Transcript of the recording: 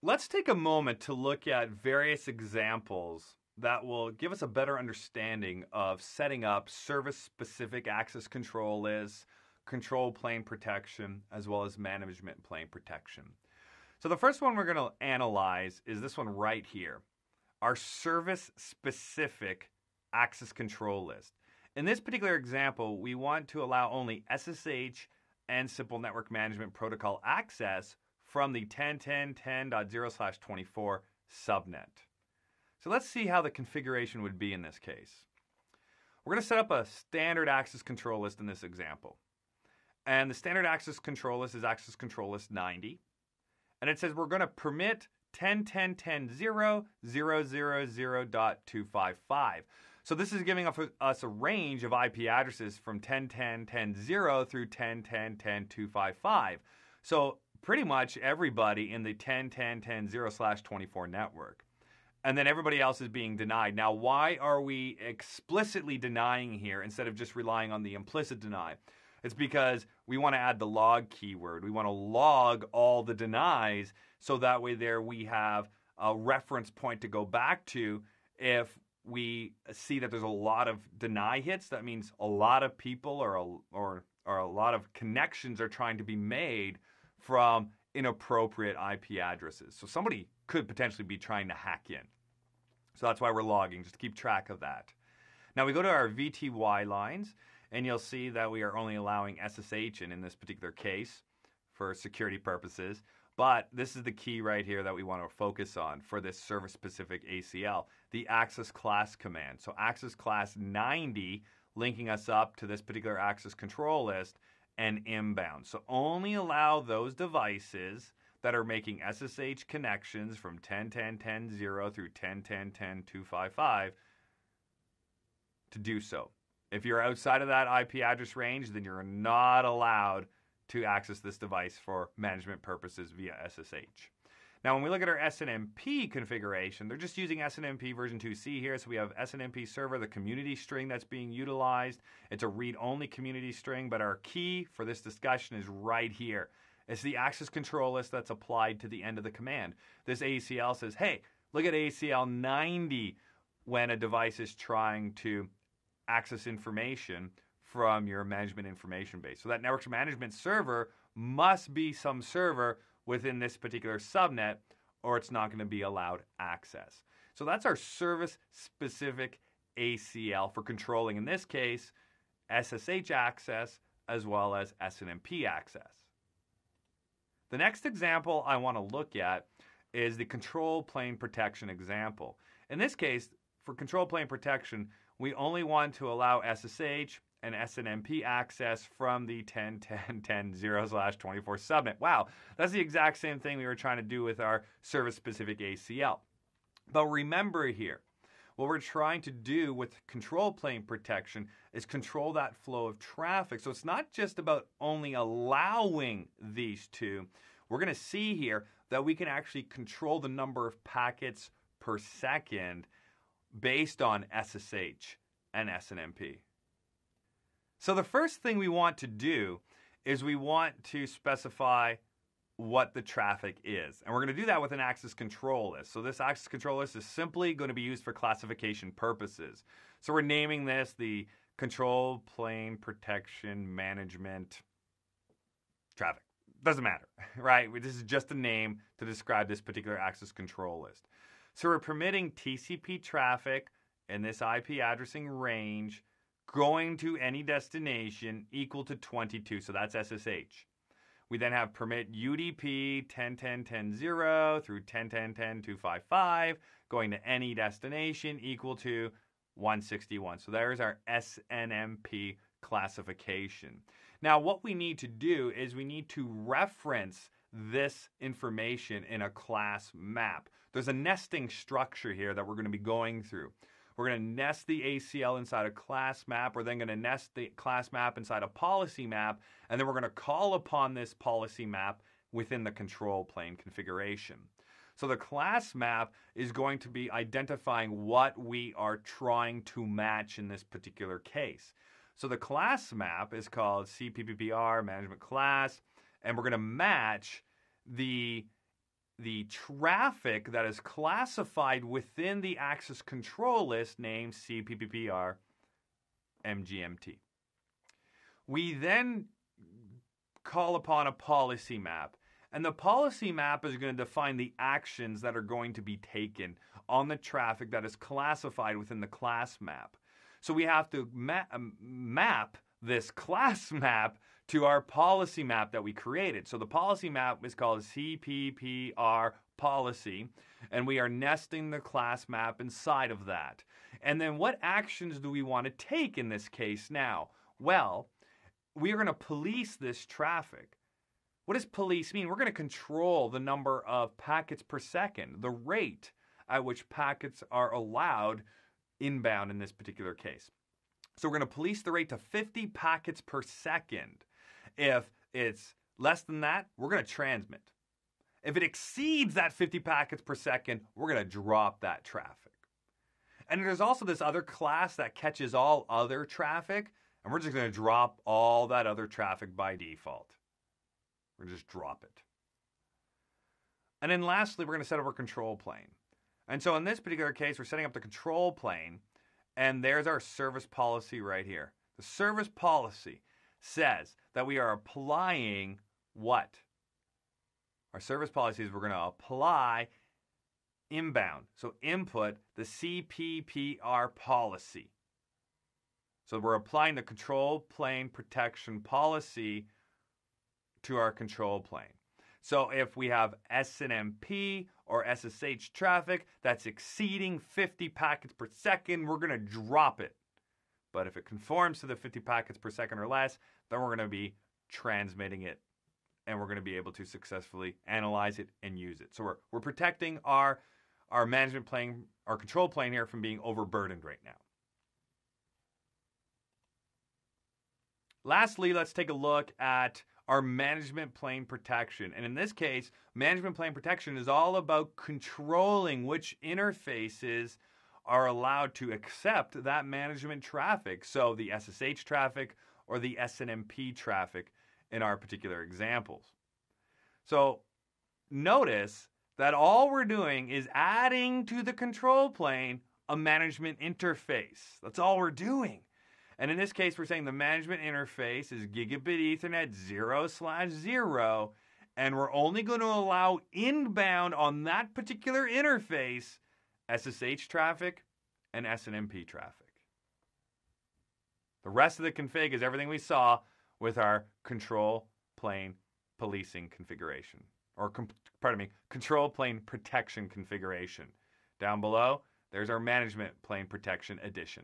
Let's take a moment to look at various examples that will give us a better understanding of setting up service-specific access control lists, control plane protection, as well as management plane protection. So the first one we're going to analyze is this one right here, our service-specific access control list. In this particular example, we want to allow only SSH and Simple Network Management Protocol access from the 10.10.10.0/24 subnet. So let's see how the configuration would be in this case. We're going to set up a standard access control list in this example. And the standard access control list is access control list 90. And it says we're going to permit 10.10.10.000.255. So this is giving us a range of IP addresses from 10.10.10.0 through 10.10.10.255. So pretty much everybody in the 10.10.10.0/24 network. And then everybody else is being denied. Now, why are we explicitly denying here instead of just relying on the implicit deny? It's because we want to add the log keyword. We want to log all the denies so that way there we have a reference point to go back to if we see that there's a lot of deny hits. That means a lot of people or a lot of connections are trying to be made from inappropriate IP addresses. So somebody could potentially be trying to hack in. So that's why we're logging, just to keep track of that. Now we go to our VTY lines, and you'll see that we are only allowing SSH in this particular case for security purposes. But this is the key right here that we want to focus on for this service-specific ACL, the access class command. So access class 90 linking us up to this particular access control list and inbound. So only allow those devices that are making SSH connections from 10.10.10.0 through 10.10.10.255 to do so. If you're outside of that IP address range, then you're not allowed to access this device for management purposes via SSH. Now, when we look at our SNMP configuration, they're just using SNMP version 2C here. So we have SNMP server, the community string that's being utilized. It's a read-only community string, but our key for this discussion is right here. It's the access control list that's applied to the end of the command. This ACL says, hey, look at ACL 90 when a device is trying to access information from your management information base. So that network management server must be some server within this particular subnet, or it's not going to be allowed access. So that's our service-specific ACL for controlling, in this case, SSH access as well as SNMP access. The next example I want to look at is the control plane protection example. In this case, for control plane protection, we only want to allow SSH and SNMP access from the 10.10.10.0/24 subnet. Wow, that's the exact same thing we were trying to do with our service-specific ACL. But remember here, what we're trying to do with control plane protection is control that flow of traffic. So it's not just about only allowing these two. We're going to see here that we can actually control the number of packets per second based on SSH and SNMP. So the first thing we want to do is we want to specify what the traffic is. And we're going to do that with an access control list. So this access control list is simply going to be used for classification purposes. So we're naming this the control plane protection management traffic. Doesn't matter, right? This is just a name to describe this particular access control list. So we're permitting TCP traffic in this IP addressing range going to any destination equal to 22. So that's SSH. We then have permit UDP 10.10.10.0 through 10.10.10.255 going to any destination equal to 161. So there's our SNMP classification. Now, what we need to do is we need to reference this information in a class map. There's a nesting structure here that we're going to be going through. We're going to nest the ACL inside a class map. We're then going to nest the class map inside a policy map. And then we're going to call upon this policy map within the control plane configuration. So the class map is going to be identifying what we are trying to match in this particular case. So the class map is called CPPPR management class. And we're going to match the the traffic that is classified within the access control list named CPPR MGMT. We then call upon a policy map. And the policy map is going to define the actions that are going to be taken on the traffic that is classified within the class map. So we have to map this class map to our policy map that we created. So the policy map is called CPPR policy, and we are nesting the class map inside of that. And then what actions do we want to take in this case now? Well, we are going to police this traffic. What does police mean? We're going to control the number of packets per second, the rate at which packets are allowed inbound in this particular case. So we're going to police the rate to 50 packets per second. If it's less than that, we're going to transmit. If it exceeds that 50 packets per second, we're going to drop that traffic. And there's also this other class that catches all other traffic, and we're just going to drop all that other traffic by default. We're going to just drop it. And then lastly, we're going to set up our control plane. And so in this particular case, we're setting up the control plane, and there's our service policy right here. The service policy says that we are applying what? Our service policy is we're going to apply inbound. So input the CPPR policy. So we're applying the control plane protection policy to our control plane. So if we have SNMP or SSH traffic that's exceeding 50 packets per second, we're going to drop it. But if it conforms to the 50 packets per second or less, then we're going to be transmitting it, and we're going to be able to successfully analyze it and use it. So we're protecting our management plane, our control plane here from being overburdened right now. Lastly, let's take a look at our management plane protection. And in this case, management plane protection is all about controlling which interfaces are allowed to accept that management traffic. So the SSH traffic or the SNMP traffic in our particular examples. So notice that all we're doing is adding to the control plane a management interface. That's all we're doing. And in this case, we're saying the management interface is gigabit Ethernet 0/0, and we're only going to allow inbound on that particular interface SSH traffic and SNMP traffic. The rest of the config is everything we saw with our control plane policing configuration, or control plane protection configuration. Down below, there's our management plane protection edition.